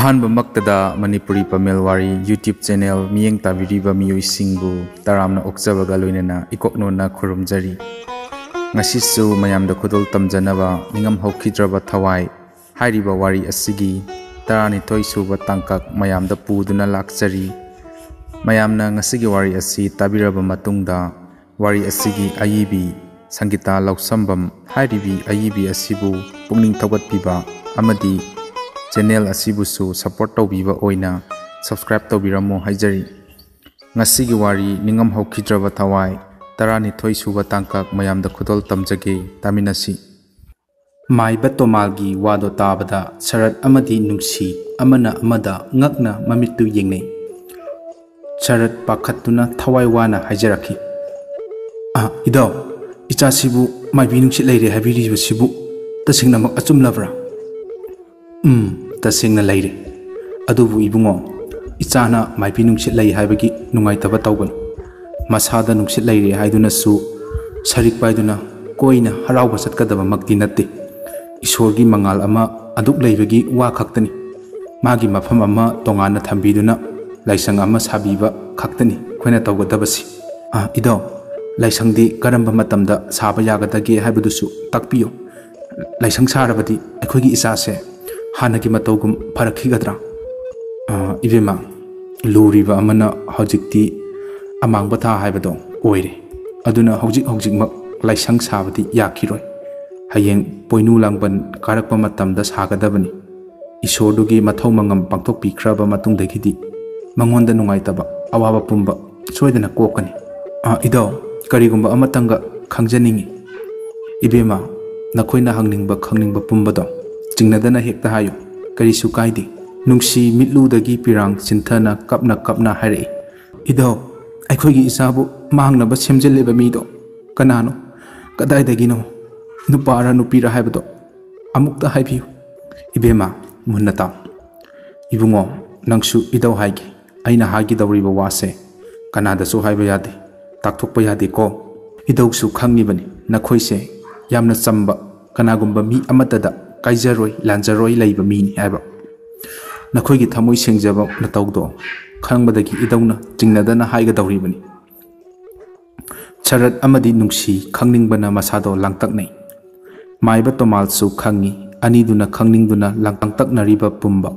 ꯑꯍꯥꯟꯕꯃꯛꯇꯗ ꯃꯅꯤꯄꯨꯔꯤ ꯄꯃꯦꯜ ꯋꯥꯔꯤ YouTube channel ꯃꯤꯠꯌꯦꯡ ꯇꯥꯕꯤꯔꯤꯕ ꯃꯤꯑꯣꯏꯁꯤꯡꯕꯨ ꯇꯔꯥꯝꯅ ꯑꯣꯛꯆꯕꯒ ꯂꯣꯏꯅꯅ ꯏꯀꯣꯛꯅꯣꯟꯅ ꯈꯨꯔꯨꯝꯖꯔꯤ꯫ ꯉꯁꯤꯁꯨ ꯃꯌꯥꯝꯗ ꯈꯨꯗꯣꯜ ꯇꯝꯖꯅꯕ ꯅꯤꯡꯉꯝꯍꯧꯈꯤꯗ꯭ꯔꯕ ꯊꯋꯥꯏ ꯍꯥꯏꯔꯤꯕ ꯋꯥꯔꯤ ꯑꯁꯤꯒꯤ 12 ꯁꯨꯕ ꯇꯥꯡꯀꯛ ꯃꯌꯥꯝꯗ ꯄꯨꯗꯨꯅ ꯂꯥꯛꯆꯔꯤ꯫ ꯃꯌꯥꯝꯅ ꯉꯁꯤꯒꯤ ꯋꯥꯔꯤ ꯑꯁꯤ ꯇꯥꯕꯤꯔꯕ ꯃꯇꯨꯡꯗ ꯋꯥꯔꯤ ꯑꯁꯤꯒꯤ ꯑꯏꯕꯤ ꯁꯪꯒꯤꯇꯥ ꯂꯧꯁꯝꯕꯝ ꯍꯥꯏꯔꯤꯕꯤ ꯑꯏꯕꯤ ꯑꯁꯤꯕꯨ ꯄꯨꯛꯅꯤꯡ ꯊꯧꯒꯠꯄꯤꯕ ꯑꯃꯗꯤ ꯆꯦꯅꯦꯜ ꯑꯁꯤꯕꯨꯁꯨ ꯁꯄꯣꯔꯠ ꯇꯧꯕꯤꯕ ꯑꯣꯏꯅ ꯁꯕꯁꯀ꯭ꯔꯥꯏꯕ ꯇꯧꯕꯤꯔꯝꯃꯨ ꯍꯥꯏꯖꯔꯤ꯫ ꯉꯁꯤꯒꯤ ꯋꯥꯔꯤ ꯅꯤꯡꯉꯝꯍꯧꯈꯤꯗ꯭ꯔꯕ ꯊꯋꯥꯏ 12 ꯁꯨꯕ ꯇꯥꯡꯀꯛ ꯃꯌꯥꯝꯗ ꯈꯨꯗꯣꯜ ꯇꯝꯖꯒꯦ, ꯇꯥꯃꯤꯟꯅꯁꯤ꯫ ꯃꯥꯏꯕ ꯇꯣꯃꯥꯜꯒꯤ ꯋꯥꯗꯣ ꯇꯥꯕꯗ ꯁꯔꯠ ꯑꯃꯗꯤ ꯅꯨꯡꯁꯤ ꯑꯃꯅ ꯑꯃꯗ ꯉꯛꯅ ꯃꯃꯤꯠꯇꯨ ꯌꯦꯡꯅꯩ꯫ ꯁꯔꯠ ꯄꯥꯈꯠꯇꯨꯅ ꯊꯋꯥꯏ ꯋꯥꯅ ꯍꯥꯏꯖꯔꯛꯈꯤ, "ꯏꯗꯥꯎ, ꯏꯆꯥꯁꯤꯕꯨ ꯃꯥꯏꯕꯤ ꯅꯨꯡꯁꯤꯠ ꯂꯩꯔꯦ ꯍꯥꯏꯕꯤꯔꯤꯕꯁꯤꯕꯨ ꯇꯁꯦꯡꯅꯃꯛ ꯑꯆꯨꯝꯂꯕ꯭ꯔꯥ?" "ꯇꯁꯦꯡꯅ ꯂꯩꯔꯦ. ꯑꯗꯨꯕꯨ ꯏꯕꯨꯡꯉꯣ, ꯏꯆꯥꯅ ꯃꯥꯏꯕꯤ ꯅꯨꯡꯁꯤꯠ ꯂꯩ ꯍꯥꯏꯕꯒꯤ ꯅꯨꯡꯉꯥꯏꯇꯕ ꯇꯧꯒꯅꯨ. ꯃꯁꯥꯗ ꯅꯨꯡꯁꯤꯠ ꯂꯩꯔꯦ ꯍꯥꯏꯗꯨꯅꯁꯨ ꯁꯔꯤꯛ ꯄꯥꯏꯗꯨꯅ ꯀꯣꯏꯅ ꯍꯔꯥꯎꯕ ꯆꯠꯀꯗꯕꯃꯛꯇꯤ ꯅꯠꯇꯦ. ꯏꯁꯣꯔꯒꯤ ꯃꯉꯥꯜ ꯑꯃ ꯑꯗꯨꯛ ꯂꯩꯕꯒꯤ ꯋꯥ ꯈꯛꯇꯅꯤ. ꯃꯥꯒꯤ ꯃꯐꯝ ꯑꯃ ꯇꯣꯉꯥꯟꯅ ꯊꯝꯕꯤꯗꯨꯅ ꯂꯥꯏꯁꯪ ꯑꯃ ꯁꯥꯕꯤꯕ ꯈꯛꯇꯅꯤ ꯑꯩꯈꯣꯏꯅ ꯇꯧꯒꯗꯕꯁꯤ." "ꯏꯗꯥꯎ, ꯂꯥꯏꯁꯪꯗꯤ ꯀꯔꯝꯕ ꯃꯇꯝꯗ ꯁꯥꯕ ꯌꯥꯒꯗꯒꯦ ꯍꯥꯏꯕꯗꯨꯁꯨ ꯇꯥꯛꯄꯤꯌꯨ. ꯂꯥꯏꯁꯪ ꯁꯥꯔꯕꯗꯤ ꯑꯩꯈꯣꯏꯒꯤ ꯏꯆꯥꯁꯦ ꯍꯥꯟꯅꯒꯤ ꯃꯇꯧꯒꯨꯝ ꯐꯔꯛꯈꯤꯒꯗ꯭ꯔꯥ?" "ꯏꯕꯦꯝꯃ, ꯂꯨꯔꯤꯕ ꯑꯃꯅ ꯍꯧꯖꯤꯛꯇꯤ ꯑꯃꯥꯡꯕ ꯊꯥ ꯍꯥꯏꯕꯗꯣ ꯑꯣꯏꯔꯦ. ꯑꯗꯨꯅ ꯍꯧꯖꯤꯛꯃꯛ ꯂꯥꯏꯁꯪ ꯁꯥꯕꯗꯤ ꯌꯥꯈꯤꯔꯣꯏ. ꯍꯌꯦꯡ ꯄꯣꯏꯅꯨ ꯂꯥꯡꯕꯟ ꯀꯥꯔꯛꯄ ꯃꯇꯝꯗ ꯁꯥꯒꯗꯕꯅꯤ. ꯏꯁꯣꯔꯗꯨꯒꯤ ꯃꯊꯧ ꯃꯉꯝ ꯄꯥꯡꯊꯣꯛꯄꯤꯈ꯭ꯔꯕ ꯃꯇꯨꯡꯗꯒꯤꯗꯤ ꯃꯉꯣꯟꯗ ꯅꯨꯡꯉꯥꯏꯇꯕ ꯑꯋꯥꯕ ꯄꯨꯝꯕ ꯁꯣꯏꯗꯅ ꯀꯣꯛꯀꯅꯤ." "ꯏꯗꯥꯎ, ꯀꯔꯤꯒꯨꯝꯕ ꯑꯃꯇꯪꯒ ꯈꯪꯖꯅꯤꯡꯏ." "ꯏꯕꯦꯝꯃ, ꯅꯈꯣꯏꯅ ꯍꯪꯅꯤꯡꯕ ꯈꯪꯅꯤꯡꯕ ꯄꯨꯝꯕꯗꯣ ꯆꯤꯡꯅꯗꯅ ꯍꯦꯛꯇ ꯍꯥꯏꯌꯨ, ꯀꯔꯤꯁꯨ ꯀꯥꯏꯗꯦ." ꯅꯨꯡꯁꯤ ꯃꯤꯠꯂꯨꯗꯒꯤ ꯄꯤꯔꯥꯡ ꯆꯤꯟꯊꯅ ꯀꯞꯅ ꯍꯥꯏꯔꯛꯏ, "ꯏꯗꯥꯎ, ꯑꯩꯈꯣꯏꯒꯤ ꯏꯆꯥꯕꯨ ꯃꯥꯡꯅꯕ ꯁꯦꯝꯖꯤꯜꯂꯤꯕ ꯃꯤꯗꯣ ꯀꯅꯥꯅꯣ? ꯀꯗꯥꯏꯗꯒꯤꯅꯣ? ꯅꯨꯄꯥꯔ ꯅꯨꯄꯤꯔ ꯍꯥꯏꯕꯗꯣ ꯑꯃꯨꯛꯇ ꯍꯥꯏꯕꯤꯌꯨ." "ꯏꯕꯦꯝꯃ, ꯃꯨꯟꯅ ꯇꯥꯎ. ꯏꯕꯨꯡꯉꯣ, ꯅꯪꯁꯨ ꯏꯗꯥꯎ ꯍꯥꯏꯒꯦ. ꯑꯩꯅ ꯍꯥꯏꯒꯗꯧꯔꯤꯕ ꯋꯥꯁꯦ ꯀꯅꯥꯗꯁꯨ ꯍꯥꯏꯕ ꯌꯥꯗꯦ, ꯇꯥꯛꯊꯣꯛꯄ ꯌꯥꯗꯦꯀꯣ. ꯏꯗꯧꯁꯨ ꯈꯪꯉꯤꯕꯅꯤ ꯅꯈꯣꯏꯁꯦ ꯌꯥꯝꯅ ꯆꯝꯕ, ꯀꯅꯥꯒꯨꯝꯕ ꯃꯤ ꯑꯃꯠꯇꯗ ꯀꯥꯏꯖꯔꯣꯏ ꯂꯥꯟꯖꯔꯣꯏ ꯂꯩꯕ ꯃꯤꯅꯤ ꯍꯥꯏꯕ. ꯅꯈꯣꯏꯒꯤ ꯊꯃꯣꯏ ꯁꯦꯡꯖꯕ ꯅꯇꯧꯗꯣ ꯈꯪꯕꯗꯒꯤ ꯏꯗꯧꯅ ꯆꯤꯡꯅꯗꯅ ꯍꯥꯏꯒꯗꯧꯔꯤꯕꯅꯤ." ꯁꯔꯠ ꯑꯃꯗꯤ ꯅꯨꯡꯁꯤ ꯈꯪꯅꯤꯡꯕꯅ ꯃꯁꯥꯗꯣ ꯂꯥꯡꯇꯛꯅꯩ. ꯃꯥꯏꯕ ꯇꯣꯃꯥꯜꯁꯨ ꯈꯪꯉꯤ, ꯑꯅꯤꯗꯨꯅ ꯈꯪꯅꯤꯡꯗꯨꯅ ꯂꯥꯡꯇꯛꯅꯔꯤꯕ ꯄꯨꯝꯕ꯫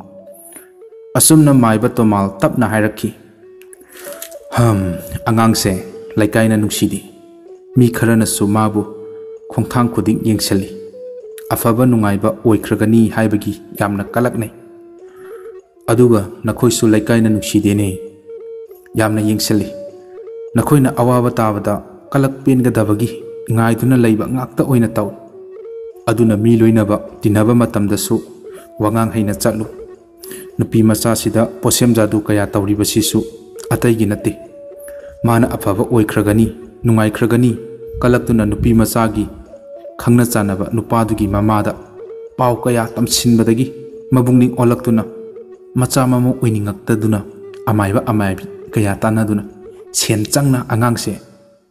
ꯑꯁꯨꯝꯅ ꯃꯥꯏꯕ ꯇꯣꯃꯥꯜ ꯇꯞꯅ ꯍꯥꯏꯔꯛꯈꯤ, "ꯑꯉꯥꯡꯁꯦ ꯂꯩꯀꯥꯏꯅ ꯅꯨꯡꯁꯤꯗꯦ. ꯃꯤ ꯈꯔꯅꯁꯨ ꯃꯥꯕꯨ ꯈꯣꯡꯊꯥꯡ ꯈꯨꯗꯤꯡ ꯌꯦꯡꯁꯤꯜꯂꯤ. ꯑꯐꯕ ꯅꯨꯡꯉꯥꯏꯕ ꯑꯣꯏꯈ꯭ꯔꯒꯅꯤ ꯍꯥꯏꯕꯒꯤ ꯌꯥꯝꯅ ꯀꯂꯛꯅꯩ. ꯑꯗꯨꯒ ꯅꯈꯣꯏꯁꯨ ꯂꯩꯀꯥꯏꯅ ꯅꯨꯡꯁꯤꯗꯦꯅꯦ, ꯌꯥꯝꯅ ꯌꯦꯡꯁꯤꯜꯂꯤ. ꯅꯈꯣꯏꯅ ꯑꯋꯥꯕ ꯇꯥꯕꯗ ꯀꯂꯛ ꯄꯦꯟꯒꯗꯕꯒꯤ ꯉꯥꯏꯗꯨꯅ ꯂꯩꯕ ꯉꯥꯛꯇ ꯑꯣꯏꯅ ꯇꯧꯏ. ꯑꯗꯨꯅ ꯃꯤ ꯂꯣꯏꯅꯕ ꯇꯤꯟꯅꯕ ꯃꯇꯝꯗꯁꯨ ꯋꯥꯉꯥꯡ ꯍꯩꯅ ꯆꯠꯂꯨ. ꯅꯨꯄꯤ ꯃꯆꯥꯁꯤꯗ ꯄꯣꯠꯁꯦꯝ ꯖꯥꯗꯨ ꯀꯌꯥ ꯇꯧꯔꯤꯕꯁꯤꯁꯨ ꯑꯇꯩꯒꯤ ꯅꯠꯇꯦ. ꯃꯥꯅ ꯑꯐꯕ ꯑꯣꯏꯈ꯭ꯔꯒꯅꯤ, ꯅꯨꯡꯉꯥꯏꯈ꯭ꯔꯒꯅꯤ ꯀꯂꯛꯇꯨꯅ ꯅꯨꯄꯤ ꯃꯆꯥꯒꯤ ꯈꯪꯅ ꯆꯥꯟꯅꯕ ꯅꯨꯄꯥꯗꯨꯒꯤ ꯃꯃꯥꯗ ꯄꯥꯎ ꯀꯌꯥ ꯇꯝꯁꯤꯟꯕꯗꯒꯤ ꯃꯕꯨꯛꯅꯤꯡ ꯑꯣꯜꯂꯛꯇꯨꯅ ꯃꯆꯥ ꯃꯃꯧ ꯑꯣꯏꯅꯤꯡꯉꯛꯇꯗꯨꯅ ꯑꯃꯥꯏꯕ ꯑꯃꯥꯏꯕꯤ ꯀꯌꯥ ꯇꯥꯟꯅꯗꯨꯅ ꯁꯦꯟ ꯆꯪꯅ ꯑꯉꯥꯡꯁꯦ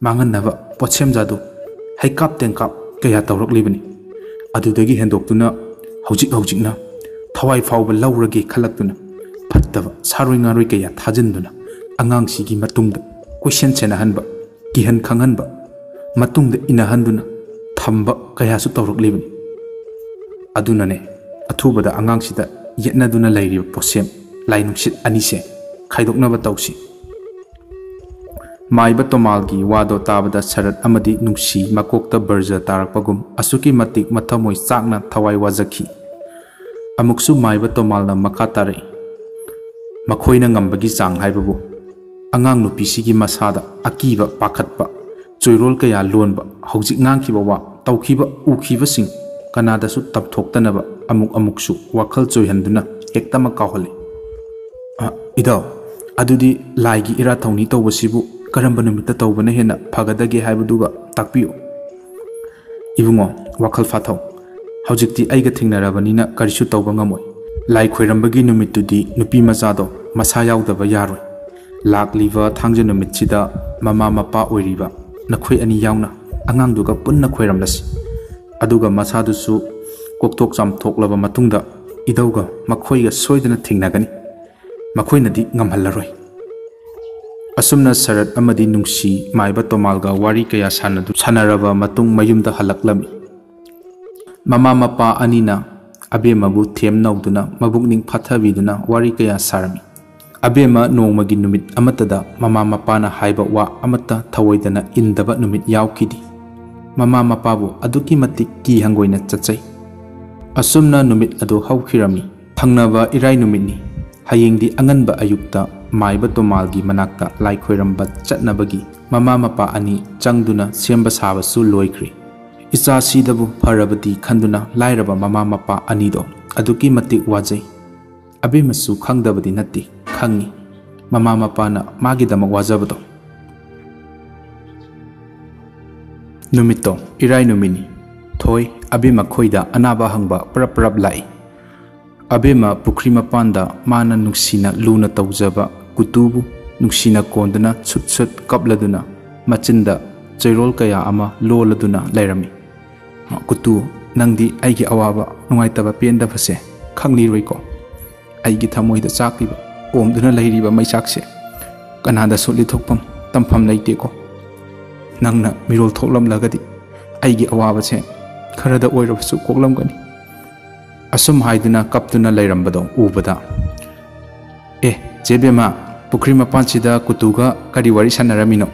ꯃꯥꯡꯍꯟꯅꯕ ꯄꯣꯠꯁꯦꯝ ꯖꯥꯗꯨ ꯍꯩꯀꯥꯞ ꯇꯦꯡꯀꯥꯞ ꯀꯌꯥ ꯇꯧꯔꯛꯂꯤꯕꯅꯤ. ꯑꯗꯨꯗꯒꯤ ꯍꯦꯟꯗꯣꯛꯇꯨꯅ ꯍꯧꯖꯤꯛꯅ ꯊꯋꯥꯏ ꯐꯥꯎꯕ ꯂꯧꯔꯒꯦ ꯈꯜꯂꯛꯇꯨꯅ ꯐꯠꯇꯕ ꯁꯥꯔꯣꯏ ꯉꯥꯔꯣꯏ ꯀꯌꯥ ꯊꯥꯖꯤꯟꯗꯨꯅ ꯑꯉꯥꯡꯁꯤꯒꯤ ꯃꯇꯨꯡꯗ ꯀꯣꯏꯁꯦꯟ ꯁꯦꯟꯅꯍꯟꯕ, ꯀꯤꯍꯟ ꯈꯪꯍꯟꯕ, ꯃꯇꯨꯡꯗ ꯏꯟꯅꯍꯟꯗꯨꯅ ꯊꯝꯕ ꯀꯌꯥꯁꯨ ꯇꯧꯔꯛꯂꯤꯕꯅꯤ. ꯑꯗꯨꯅꯅꯦ ꯑꯊꯨꯕꯗ ꯑꯉꯥꯡꯁꯤꯗ ꯌꯦꯠꯅꯗꯨꯅ ꯂꯩꯔꯤꯕ ꯄꯣꯠꯁꯦꯝ ꯂꯥꯏ ꯅꯨꯡꯁꯤꯠ ꯑꯅꯤꯁꯦ ꯈꯥꯏꯗꯣꯛꯅꯕ ꯇꯧꯁꯤ." ꯃꯥꯏꯕ ꯇꯣꯃꯥꯜꯒꯤ ꯋꯥꯗꯣ ꯇꯥꯕꯗ ꯁꯔꯠ ꯑꯃꯗꯤ ꯅꯨꯡꯁꯤ ꯃꯀꯣꯛꯇ ꯕꯔꯖ ꯇꯥꯔꯛꯄꯒꯨꯝ ꯑꯁꯨꯛꯀꯤ ꯃꯇꯤꯛ ꯃꯊꯃꯣꯏ ꯆꯥꯛꯅ ꯊꯋꯥꯏ ꯋꯥꯖꯈꯤ꯫ ꯑꯃꯨꯛꯁꯨ ꯃꯥꯏꯕ ꯇꯣꯃꯥꯜꯅ ꯃꯈꯥ ꯇꯥꯔꯛꯏ, "ꯃꯈꯣꯏꯅ ꯉꯝꯕꯒꯤ ꯆꯥꯡ ꯍꯥꯏꯕꯕꯨ ꯑꯉꯥꯡ ꯅꯨꯄꯤꯁꯤꯒꯤ ꯃꯁꯥꯗ ꯑꯀꯤꯕ, ꯄꯥꯈꯠꯄ, ꯆꯣꯏꯔꯣꯜ ꯀꯌꯥ ꯂꯣꯟꯕ, ꯍꯧꯖꯤꯛ ꯉꯥꯡꯈꯤꯕ ꯋꯥ, ꯇꯧꯈꯤꯕ ꯎꯈꯤꯕꯁꯤꯡ ꯀꯅꯥꯗꯁꯨ ꯇꯝꯊꯣꯛꯇꯅꯕ ꯑꯃꯨꯛꯁꯨ ꯋꯥꯈꯜ ꯆꯣꯏꯍꯟꯗꯨꯅ ꯍꯦꯛꯇꯃꯛ ꯀꯥꯎꯍꯜꯂꯤ." "ꯏꯗꯥꯎ, ꯑꯗꯨꯗꯤ ꯂꯥꯏꯒꯤ ꯏꯔꯥꯠ ꯊꯧꯅꯤ ꯇꯧꯕꯁꯤꯕꯨ ꯀꯔꯝꯕ ꯅꯨꯃꯤꯠꯇ ꯇꯧꯕꯅ ꯍꯦꯟꯅ ꯐꯒꯗꯒꯦ ꯍꯥꯏꯕꯗꯨꯒ ꯇꯥꯛꯄꯤꯌꯨ." "ꯏꯕꯨꯡꯉꯣ, ꯋꯥꯈꯜ ꯐꯥꯊꯧ. ꯍꯧꯖꯤꯛꯇꯤ ꯑꯩꯒ ꯊꯦꯡꯅꯔꯕꯅꯤꯅ ꯀꯔꯤꯁꯨ ꯇꯧꯕ ꯉꯝꯃꯣꯏ. ꯂꯥꯏ ꯈꯣꯏꯔꯝꯕꯒꯤ ꯅꯨꯃꯤꯠꯇꯨꯗꯤ ꯅꯨꯄꯤ ꯃꯆꯥꯗꯣ ꯃꯁꯥ ꯌꯥꯎꯗꯕ ꯌꯥꯔꯣꯏ. ꯂꯥꯛꯂꯤꯕ ꯊꯥꯡꯖ ꯅꯨꯃꯤꯠꯁꯤꯗ ꯃꯃꯥ ꯃꯄꯥ ꯑꯣꯏꯔꯤꯕ ꯅꯈꯣꯏ ꯑꯅꯤ ꯌꯥꯎꯅ ꯑꯉꯥꯡꯗꯨꯒ ꯄꯨꯟꯅ ꯈꯣꯏꯔꯝꯂꯁꯤ. ꯑꯗꯨꯒ ꯃꯁꯥꯗꯨꯁꯨ ꯀꯣꯛꯊꯣꯛ ꯆꯥꯝꯊꯣꯛꯂꯕ ꯃꯇꯨꯡꯗ idauga makhoi ga soidana thingnagani makhoi nadi ngamhallaroi asumna sarat amadi nungsi maiba tomalga wari kaya sanaraba matung mayumda halaklami mama mapa anina abemabu them nauduna mabukning phathabiduna wari kaya sarami abema nongmagi numit amatada mama mapana haiba wa amata thawoidana indaba numit yaukidi mama mapabu aduki matik ki hangoina chachai asumna numit adu haukhirami thangnaba irai numitni hayengdi anganba ayukta maiba tomalgi manakta lai khoiramba chatnabagi mama mapa ani changduna semba sabasu loikri icha sidabu pharabati khanduna lairaba mama mapa anido aduki matik wajai abemasu khangdabadi natti khangi mama mapana magi damak wajabado numito irai numini thoi abema khoida anaba hangba prap lai abema pukri mapanda mana nuksina luna tawjaba kutubu nuksina kondana chut kapladuna machinda chairol kaya ama loladuna lairami kutu nangdi aigi awaba nungaitaba pendaba se khangni roiko aigi thamoida chakliba omduna lairiba maisakse kanada soli thokpam tampham leite ko nangna mirol thoklam lagadi aigi awaba se kharada oirabasu koklam gani asum haiduna kaptuna lairambado ubada jebema pukri mapanchida kutuga kari wari sanaramino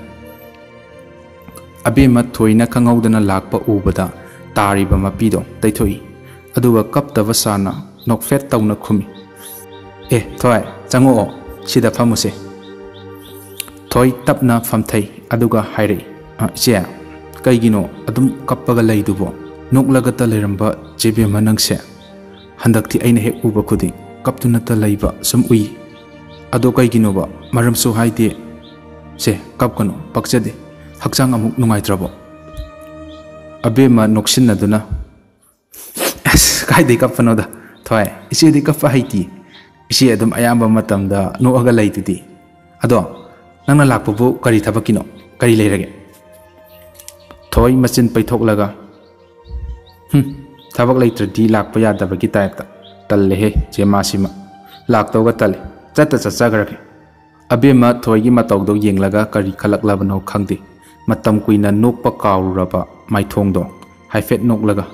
abema thoina khangaudana lakpa ubada tariba mapido taithoi aduga kaptaba sana nokfet tawna khumi thoi chango sida phamuse thoi tapna phamthai aduga haire che kaigino adum kappaga leidubo noklagata leiramba jebema nangse handakti aina hek uba khudi kaptuna ta leiba sum ui ado kaiginoba maramsu haide se kapkano pakchade hakchang amuk nungaitrabo abema noksinaduna kaide kapanoda thoi isi di kappa haiti isi adum ayamba matamda noaga leitudi ado nangna lakpabu kari thabakino kari leirage thoi machin paithoklaga thabak leitradi lakpa yadabagi taipta tallehe jemasima laktawga tale chachagrake abema thoigi matawdo yenglaga kari khalaklabano khangde matam kuina nokpa kawraba maithongdo haifet noklaga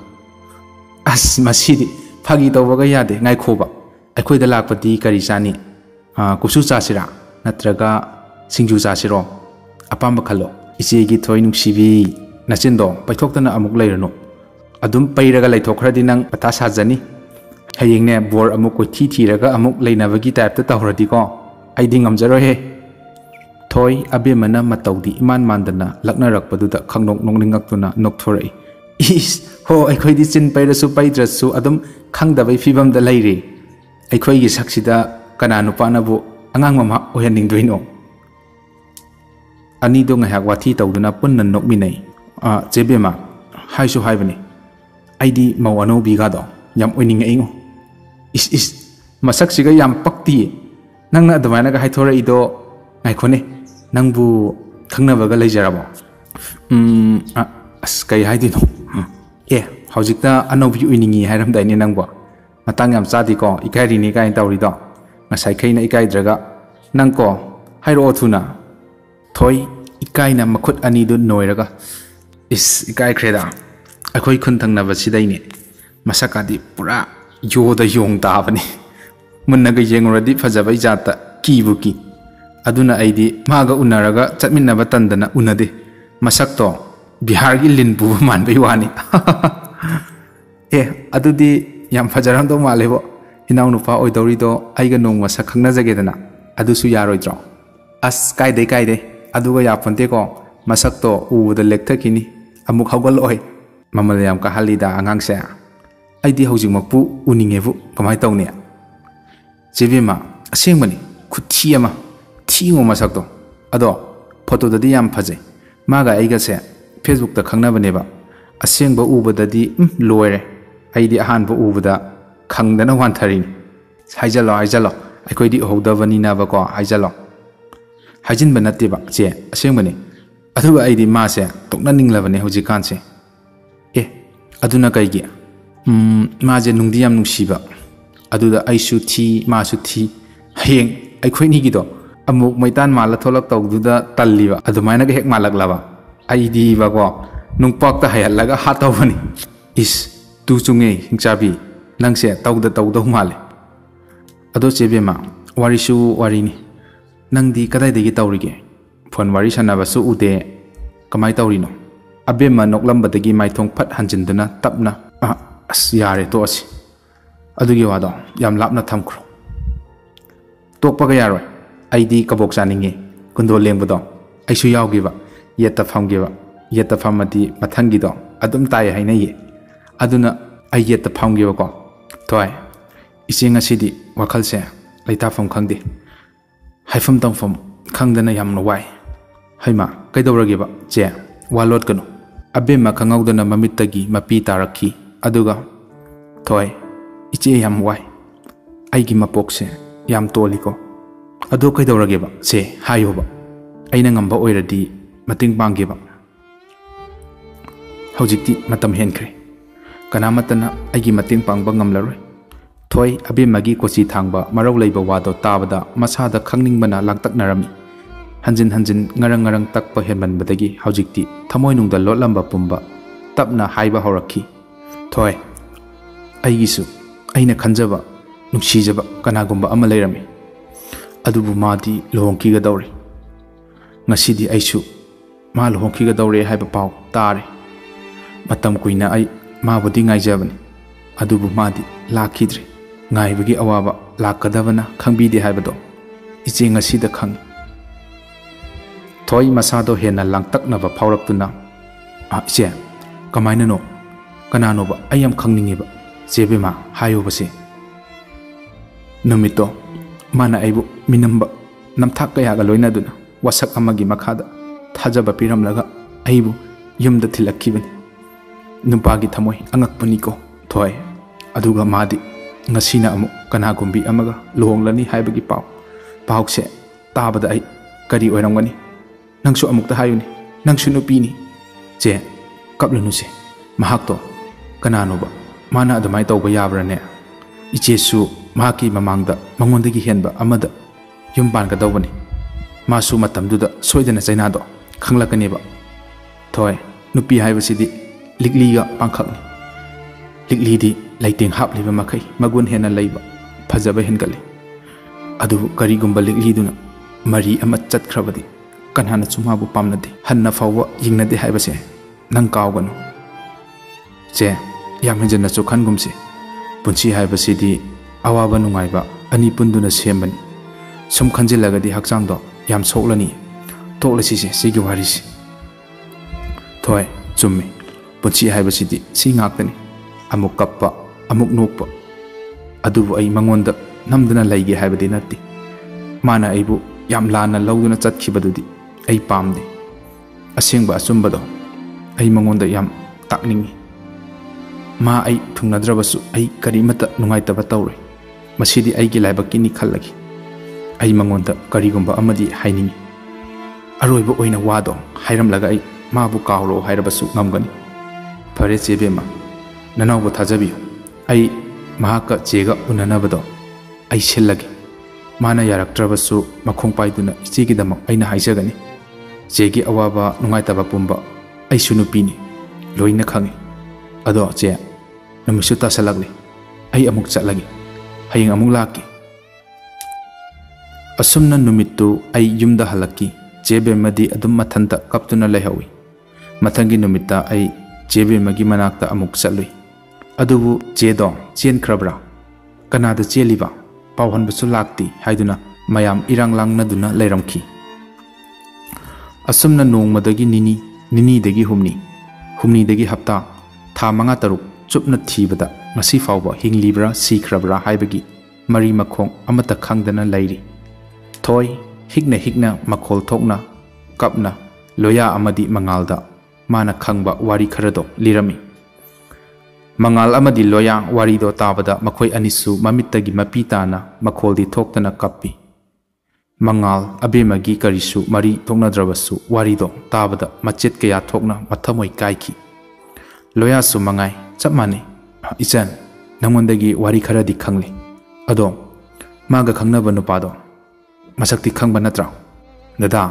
masidi phagi tawbaga yade ngai khoba aikhoida lakpati kari chani kusu chasira natraga singju chasiro apamba khalo ichegi thoi nungsibi nachindo paithoktana amuk leirano adum pairaga laithokhradi nang pata sajani hayingne bor amuk ko thiraga amuk leinabagi type ta tawradi ko aidi ngamjaro he thoi abemana matawdi iman mandana laknarakpaduda khangnok nongningakuna nokthorai is ho aikhoidi chin pairasu paidrasu adum khangdabai fibam da leire aikhoigi saksida kana nupanabu angang mama oyaningdoino ani do ngahak wathi tawduna punna nokminai jebema haisu haibani aidi mau anobi gado yam oining aingo is masaksiga yam pakti nangna adamaina ga haithora ido ngaikhone nangbu khangnabaga leijarabo kai haidino hojikta anobi oiningi hairamdaini nangbo matang yam chadi ko ikairi ni kai tawrido ngasai khaina ikaidraga nangko hairo thuna thoi ikaina makhut ani du noiraga is ikai khreda akhoi khun thangnaba sidaini masakadi pura yoda yong tabani munnaga yengradi fajaba jata kibuki aduna aidi maga unaraga chatminnaba tandana unade masakto bihar gi linbu manbai wani adudi yam fajaram do malebo hinaw nupa oidorido aiga nong masak khangna jagedana adusu yaroidro as kaide aduga yaponte ko masakto uda lekthakini amuk hawgal oi mamal yam ka halida angangse aidi hojing makpu uningebu kamai tawne jebima asengmani khuthi ama thingo masakto ado photo dadi yam phaje maga aiga se facebook ta khangna baneba asengba ubadadi loire aidi ahan ba ubada khangdana wan tharin haijalo aikoidi hodavani na ba ko haijalo hajin banate ba che asengmani aduga aidi ma se tokna ninglabane hojikan se aduna kaigi ma je nungdi yam nungsiba ꯑꯗꯨꯗ ꯑꯩꯁꯨ ꯊꯤ ꯃꯥꯁꯨ ꯊꯤ ꯍꯌꯦꯡ ꯑꯩꯈꯣꯏꯅꯤꯒꯤꯗꯣ ꯑꯃꯨꯛ ꯃꯩꯇꯥꯟ ꯃꯥꯜꯂ ꯊꯣꯛꯂꯛ ꯇꯧꯗꯨꯗ ꯇꯜꯂꯤꯕ ꯑꯗꯨꯃꯥꯏꯅꯒ ꯍꯦꯛ ꯃꯥꯜꯂꯛꯂꯕ ꯑꯩꯗꯤꯕꯀꯣ ꯅꯨꯡꯄꯥꯛꯇ ꯍꯩꯍꯜꯂꯒ ꯍꯥꯠꯇꯧꯕꯅꯤ ꯏꯁ ꯇꯨ ꯆꯨꯡꯉꯦ ꯍꯤꯡꯆꯥꯕꯤ ꯅꯪꯁꯦ ꯇꯧꯗꯧ ꯃꯥꯜꯂꯦ ꯑꯗꯣ ꯆꯦꯕꯦꯝꯃ ꯋꯥꯔꯤꯁꯨ ꯋꯥꯔꯤꯅꯤ ꯅꯪꯗꯤ ꯀꯗꯥꯏꯗꯒꯤ ꯇꯧꯔꯤꯒꯦ ꯐꯣꯟ ꯋꯥꯔꯤ ꯁꯥꯟꯅꯕꯁꯨ ꯎꯗꯦ ꯀꯃꯥꯏ ꯇꯧꯔꯤꯅꯣ ꯑꯕꯦꯝꯃ ꯅꯣꯛꯂꯝꯕꯗꯒꯤ ꯃꯥꯏꯊꯣꯡ ꯐꯠ ꯍꯟꯖꯤꯟꯗꯨꯅ ꯇꯞꯅ ꯑꯁ ꯌꯥꯔꯦ ꯇꯣꯛꯑꯁꯤ ꯑꯗꯨꯒꯤ ꯋꯥꯗꯣ ꯌꯥꯝ ꯂꯥꯞꯅ ꯊꯝꯈ꯭ꯔꯣ ꯇꯣꯛꯄꯒ ꯌꯥꯔꯣꯏ ꯑꯩꯗꯤ ꯀꯕꯣꯛ ꯆꯥꯅꯤꯡꯉꯦ ꯀꯨꯟꯗꯣ ꯂꯦꯡꯕꯗꯣ ꯑꯩꯁꯨ ꯌꯥꯎꯒꯦꯕ ꯌꯦꯠꯇ ꯐꯝꯒꯦꯕ ꯌꯦꯠꯇ ꯐꯝꯃꯗꯤ ꯃꯊꯪꯒꯤꯗꯣ ꯑꯗꯨꯝ ꯇꯥꯏ ꯍꯥꯏꯅꯩꯌꯦ ꯑꯗꯨꯅ ꯑꯩ ꯌꯦꯠꯇ ꯐꯝꯒꯦꯕꯀꯣ ꯊꯣꯏ ꯏꯆꯦ ꯉꯁꯤꯗꯤ ꯋꯥꯈꯜꯁꯦ ꯂꯩꯇꯥꯐꯝ ꯈꯪꯗꯦ ꯍꯥꯏꯐꯝ ꯇꯝꯐꯝ ꯈꯪꯗꯅ ꯌꯥꯝꯅ ꯋꯥꯏ ꯍꯩꯃꯥ ꯀꯩꯗꯧꯔꯒꯦꯕ ꯆꯦ ꯋꯥ ꯂꯣꯠꯀꯅꯨ ꯑꯕꯦꯝꯃ ꯈꯪꯍꯧꯗꯅ ꯃꯃꯤꯠꯇꯒꯤ ꯃꯄꯤ ꯇꯥꯔꯛꯈꯤ ꯑꯗꯨꯒ ꯊꯣꯏ ꯏꯆꯦ ꯌꯥꯝ ꯋꯥꯏ ꯑꯩꯒꯤ ꯃꯄꯣꯛꯁꯦ ꯌꯥꯝ ꯇꯣꯜꯂꯤꯀꯣ ꯑꯗꯣ ꯀꯩꯗꯧꯔꯒꯦꯕ ꯆꯦ ꯍꯥꯏꯌꯣꯕ ꯑꯩꯅ ꯉꯝꯕ ꯑꯣꯏꯔꯗꯤ ꯃꯇꯦꯡ ꯄꯥꯡꯒꯦꯕ ꯍꯧꯖꯤꯛꯇꯤ ꯃꯇꯝ ꯍꯦꯟꯈ꯭ꯔꯦ ꯀꯅꯥꯃꯠꯇꯅ ꯑꯩꯒꯤ ꯃꯇꯦꯡ ꯄꯥꯡꯕ ꯉꯝꯂꯔꯣꯏ ꯊꯣꯏ ꯑꯕꯦꯝꯃꯒꯤ ꯀꯣꯆꯤ ꯊꯥꯡꯕ ꯃꯔꯧ ꯂꯩꯕ ꯋꯥꯗꯣ ꯇꯥꯕꯗ ꯃꯁꯥꯗ ꯈꯪꯅꯤꯡꯕꯅ ꯂꯥꯡꯇꯛꯅꯔꯝꯃꯤ ꯍꯟꯖꯤꯟ ꯍꯟꯖꯤꯟ ꯉꯔꯪ ꯇꯛꯄ ꯍꯦꯟꯃꯟꯕꯗꯒꯤ ꯍꯧꯖꯤꯛꯇꯤ ꯊꯃꯣꯏꯅꯨꯡꯗ ꯂꯣꯠꯂꯝꯕ ꯄꯨꯝꯕ ꯇꯞꯅ ꯍꯥꯏꯕ ꯍꯧꯔꯛꯈꯤ ꯊꯣꯏ ꯑꯩꯒꯤꯁꯨ ꯑꯩꯅ ꯈꯟꯖꯕ ꯅꯨꯡꯁꯤꯖꯕ ꯀꯅꯥꯒꯨꯝꯕ ꯑꯃ ꯂꯩꯔꯝꯃꯤ ꯑꯗꯨꯕꯨ ꯃꯥꯗꯤ ꯂꯨꯍꯣꯡꯈꯤꯒꯗꯧꯔꯦ ꯉꯁꯤꯗꯤ ꯑꯩꯁꯨ ꯃꯥ ꯂꯨꯍꯣꯡꯈꯤꯒꯗꯧꯔꯦ ꯍꯥꯏꯕ ꯄꯥꯎ ꯇꯥꯔꯦ ꯃꯇꯝ ꯀꯨꯏꯅ ꯑꯩ ꯃꯥꯕꯨꯗꯤ ꯉꯥꯏꯖꯕꯅꯤ ꯑꯗꯨꯕꯨ ꯃꯥꯗꯤ ꯂꯥꯛꯈꯤꯗ꯭ꯔꯦ ꯉꯥꯏꯕꯒꯤ ꯑꯋꯥꯕ ꯂꯥꯛꯀꯗꯕꯅ ꯈꯪꯕꯤꯗꯦ ꯍꯥꯏꯕꯗꯣ ꯏꯆꯦ ꯉꯁꯤꯗ ꯈꯪꯉꯤ ꯊꯣꯏ ꯃꯁꯥꯗꯣ ꯍꯦꯟꯅ ꯂꯥꯡꯇꯛꯅꯕ ꯐꯥꯎꯔꯛꯇꯨꯅ ꯏꯆꯦ ꯀꯃꯥꯏꯅꯅꯣ ꯀꯅꯥꯅꯣꯕ ꯑꯩ ꯌꯥꯝ ꯈꯪꯅꯤꯡꯉꯦꯕ ꯆꯦꯕꯦꯝꯃ ꯍꯥꯏꯌꯣꯕꯁꯦ ꯅꯨꯃꯤꯠꯇꯣ ꯃꯥꯅ ꯑꯩꯕꯨ ꯃꯤꯅꯝꯕ ꯅꯝꯊꯥꯛ ꯀꯌꯥꯒ ꯂꯣꯏꯅꯗꯨꯅ ꯋꯥꯁꯛ ꯑꯃꯒꯤ ꯃꯈꯥꯗ ꯊꯥꯖꯕ ꯄꯤꯔꯝꯂꯒ ꯑꯩꯕꯨ ꯌꯨꯝꯗ ꯊꯤꯜꯂꯛꯈꯤꯕꯅꯤ ꯅꯨꯄꯥꯒꯤ ꯊꯃꯣꯏ ꯑꯉꯛꯄꯅꯤꯀꯣ ꯊꯣꯏ ꯑꯗꯨꯒ ꯃꯥꯗꯤ ꯉꯁꯤꯅ ꯑꯃꯨꯛ ꯀꯅꯥꯒꯨꯝꯕꯤ ꯑꯃꯒ ꯂꯨꯍꯣꯡꯂꯅꯤ ꯍꯥꯏꯕꯒꯤ ꯄꯥꯎꯁꯦ ꯇꯥꯕꯗ ꯑꯩ ꯀꯔꯤ ꯑꯣꯏꯔꯝꯒꯅꯤ ꯅꯪꯁꯨ ꯑꯃꯨꯛꯇ ꯍꯥꯏꯌꯨꯅꯤ ꯅꯪꯁꯨ ꯅꯨꯄꯤꯅꯤ ꯆꯦ ꯀꯞꯂꯨꯅꯨꯁꯦ ꯃꯍꯥꯛꯇꯣ ꯀꯅꯥꯅꯣꯕ ꯃꯥꯅ ꯑꯗꯨꯃꯥꯏꯅ ꯇꯧꯕ ꯌꯥꯕ꯭ꯔꯅꯦ ꯏꯆꯦꯁꯨ ꯃꯍꯥꯛꯀꯤ ꯃꯃꯥꯡꯗ ꯃꯉꯣꯟꯗꯒꯤ ꯍꯦꯟꯕ ꯑꯃꯗ ꯌꯨꯝ ꯄꯥꯟꯒꯗꯧꯕꯅꯤ ꯃꯥꯁꯨ ꯃꯇꯝꯗꯨꯗ ꯁꯣꯏꯗꯅ ꯆꯩꯅꯥꯗꯣ ꯈꯪꯂꯛꯀꯅꯦꯕ ꯊꯣꯏ ꯅꯨꯄꯤ ꯍꯥꯏꯕꯁꯤꯗꯤ ꯂꯤꯛꯂꯤꯒ ꯄꯥꯡꯈꯛꯅꯤ ꯂꯤꯛꯂꯤꯗꯤ ꯂꯩꯇꯦꯡ ꯍꯥꯞꯂꯤꯕ ꯃꯈꯩ ꯃꯒꯨꯟ ꯍꯦꯟꯅ ꯂꯩꯕ ꯐꯖꯕ ꯍꯦꯟꯒꯠꯂꯤ ꯑꯗꯨꯕꯨ ꯀꯔꯤꯒꯨꯝꯕ ꯂꯤꯛꯂꯤꯗꯨꯅ ꯃꯔꯤ ꯑꯃ ꯆꯠꯈ꯭ꯔꯕꯗꯤ ꯀꯅꯥꯅꯁꯨ ꯃꯥꯕꯨ ꯄꯥꯝꯅꯗꯦ ꯍꯟꯅ ꯐꯥꯎꯕ ꯌꯦꯡꯅꯗꯦ ꯍꯥꯏꯕꯁꯦ ꯅꯪ ꯀꯥꯎꯒꯅꯨ ꯆꯦ ꯌꯥꯝ ꯍꯦꯟꯖꯟꯅꯁꯨ ꯈꯟꯒꯨꯝꯁꯤ ꯄꯨꯟꯁꯤ ꯍꯥꯏꯕꯁꯤꯗꯤ ꯑꯋꯥꯕ ꯅꯨꯡꯉꯥꯏꯕ ꯑꯅꯤ ꯄꯨꯟꯗꯨꯅ ꯁꯦꯝꯕꯅꯤ ꯁꯨꯝ ꯈꯟꯖꯤꯜꯂꯒꯗꯤ ꯍꯛꯆꯥꯡꯗꯣ ꯌꯥꯝ ꯁꯣꯛꯂꯅꯤ ꯇꯣꯛꯂꯁꯤꯁꯦ ꯁꯤꯒꯤ ꯋꯥꯔꯤꯁꯤ ꯊꯣꯏ ꯆꯨꯝꯃꯤ ꯄꯨꯟꯁꯤ ꯍꯥꯏꯕꯁꯤꯗꯤ ꯁꯤ ꯉꯥꯛꯇꯅꯤ ꯑꯃꯨꯛ ꯀꯞꯄ ꯑꯃꯨꯛ ꯅꯣꯛꯄ ꯑꯗꯨꯕꯨ ꯑꯩ ꯃꯉꯣꯟꯗ ꯅꯝꯗꯨꯅ ꯂꯩꯒꯦ ꯍꯥꯏꯕꯗꯤ ꯅꯠꯇꯦ ꯃꯥꯅ ꯑꯩꯕꯨ ꯌꯥꯝ ꯂꯥꯟꯅ ꯂꯧꯗꯨꯅ ꯆꯠꯈꯤꯕꯗꯨꯗꯤ ꯑꯩ ꯄꯥꯝꯗꯦ ꯑꯁꯦꯡꯕ ꯑꯆꯨꯝꯕꯗꯣ ꯑꯩ ꯃꯉꯣꯟꯗ ꯌꯥꯝ ꯇꯥꯛꯅꯤꯡꯉꯤ ꯃꯥ ꯑꯩ ꯊꯨꯡꯅꯗ꯭ꯔꯕꯁꯨ ꯑꯩ ꯀꯔꯤꯃꯠꯇ ꯅꯨꯡꯉꯥꯏꯇꯕ ꯇꯧꯔꯣꯏ ꯃꯁꯤꯗꯤ ꯑꯩꯒꯤ ꯂꯥꯏꯕꯛꯀꯤꯅꯤ ꯈꯜꯂꯒꯦ ꯑꯩ ꯃꯉꯣꯟꯗ ꯀꯔꯤꯒꯨꯝꯕ ꯑꯃꯗꯤ ꯍꯥꯏꯅꯤꯡꯉꯤ ꯑꯔꯣꯏꯕ ꯑꯣꯏꯅ ꯋꯥꯗꯣ ꯍꯥꯏꯔꯝꯂꯒ ꯑꯩ ꯃꯥꯕꯨ ꯀꯥꯎꯔꯣ ꯍꯥꯏꯔꯕꯁꯨ ꯉꯝꯒꯅꯤ ꯐꯔꯦ ꯆꯦꯕꯦꯝꯃ ꯅꯅꯥꯎꯕꯨ ꯊꯥꯖꯕꯤꯌꯨ ꯑꯩ ꯃꯍꯥꯛꯀ ꯆꯦꯒ ꯎꯅꯅꯕꯗꯣ ꯑꯩ ꯁꯤꯜꯂꯒꯦ ꯃꯥꯅ ꯌꯥꯔꯛꯇ꯭ꯔꯕꯁꯨ ꯃꯈꯣꯡ ꯄꯥꯏꯗꯨꯅ ꯏꯆꯦꯒꯤꯗꯃꯛ ꯑꯩꯅ ꯍꯥꯏꯖꯒꯅꯤ ꯆꯦꯒꯤ ꯑꯋꯥꯕ ꯅꯨꯡꯉꯥꯏꯇꯕ ꯄꯨꯝꯕ ꯑꯩꯁꯨ ꯅꯨꯄꯤꯅꯤ ꯂꯣꯏꯅ ꯈꯪꯉꯤ ꯑꯗꯣ ꯆꯦ ꯅꯨꯃꯤꯠꯁꯨ ꯇꯥꯁꯜꯂꯛꯂꯤ ꯑꯩ ꯑꯃꯨꯛ ꯆꯠꯂꯒꯦ ꯍꯌꯦꯡ ꯑꯃꯨꯛ ꯂꯥꯛꯀꯦ ꯑꯁꯨꯝꯅ ꯅꯨꯃꯤꯠꯇꯨ ꯑꯩ ꯌꯨꯝꯗ ꯍꯜꯂꯛꯈꯤ ꯆꯦꯕꯦꯝꯃꯗꯤ ꯑꯗꯨꯝ ꯃꯊꯟꯇ ꯀꯞꯇꯨꯅ ꯂꯩꯍꯧꯏ ꯃꯊꯪꯒꯤ ꯅꯨꯃꯤꯠꯇ ꯑꯩ ꯆꯦꯕꯦꯝꯃꯒꯤ ꯃꯅꯥꯛꯇ ꯑꯃꯨꯛ ꯆꯠꯂꯨꯏ ꯑꯗꯨꯕꯨ ꯆꯦꯗꯣ ꯆꯦꯟꯈ꯭ꯔꯕ꯭ꯔꯥ ꯀꯅꯥꯗ ꯆꯦꯜꯂꯤꯕ ꯄꯥꯎꯍꯟꯕꯁꯨ ꯂꯥꯛꯇꯦ ꯍꯥꯏꯗꯨꯅ ꯃꯌꯥꯝ ꯏꯔꯥꯡ ꯂꯥꯡꯅꯗꯨꯅ ꯂꯩꯔꯝꯈꯤ ꯑꯁꯨꯝꯅ ꯅꯣꯡꯃꯗꯒꯤ ꯅꯤꯅꯤꯗꯒꯤ ꯍꯨꯝꯅꯤꯗꯒꯤ ꯍꯞꯇꯥ ꯊꯥ 5-6 ꯆꯨꯞꯅ ꯊꯤꯕꯗ ꯉꯁꯤ ꯐꯥꯎꯕ ꯍꯤꯡꯂꯤꯕ꯭ꯔꯥ ꯁꯤꯈ꯭ꯔꯕ꯭ꯔꯥ ꯍꯥꯏꯕꯒꯤ ꯃꯔꯤ ꯃꯈꯣꯡ ꯑꯃꯠꯇ ꯈꯪꯗꯅ ꯂꯩꯔꯤ ꯊꯣꯏ ꯍꯤꯛꯅ ꯃꯈꯣꯜ ꯊꯣꯛꯅ ꯀꯞꯅ ꯂꯣꯌꯥ ꯑꯃꯗꯤ ꯃꯉꯥꯜꯗ ꯃꯥꯅ ꯈꯪꯕ ꯋꯥꯔꯤ ꯈꯔꯗꯣ ꯂꯤꯔꯝꯃꯤ ꯃꯉꯥꯜ ꯑꯃꯗꯤ ꯂꯣꯌꯥ ꯋꯥꯔꯤꯗꯣ ꯇꯥꯕꯗ ꯃꯈꯣꯏ ꯑꯅꯤꯁꯨ ꯃꯃꯤꯠꯇꯒꯤ ꯃꯄꯤ ꯇꯥꯅ ꯃꯈꯣꯜꯗꯤ ꯊꯣꯛꯇꯅ ꯀꯞꯄꯤ ꯃꯉꯥꯜ ꯑꯕꯦꯝꯃꯒꯤ ꯀꯔꯤꯁꯨ ꯃꯔꯤ ꯊꯣꯛꯅꯗ꯭ꯔꯕꯁꯨ ꯋꯥꯔꯤꯗꯣ ꯇꯥꯕꯗ ꯃꯆꯦꯠ ꯀꯌꯥ ꯊꯣꯛꯅ ꯃꯊꯃꯣꯏ ꯀꯥꯏꯈꯤ ꯂꯣꯌꯥꯁꯨ ꯃꯉꯥꯏ ꯆꯞ ꯃꯥꯟꯅꯩ ꯏꯆꯟ ꯅꯉꯣꯟꯗꯒꯤ ꯋꯥꯔꯤ ꯈꯔꯗꯤ ꯈꯪꯂꯤ ꯑꯗꯣ ꯃꯥꯒ ꯈꯪꯅꯕ ꯅꯨꯄꯥꯗꯣ ꯃꯁꯛꯇꯤ ꯈꯪꯕ ꯅꯠꯇ꯭ꯔꯥ? ꯗꯗꯥ,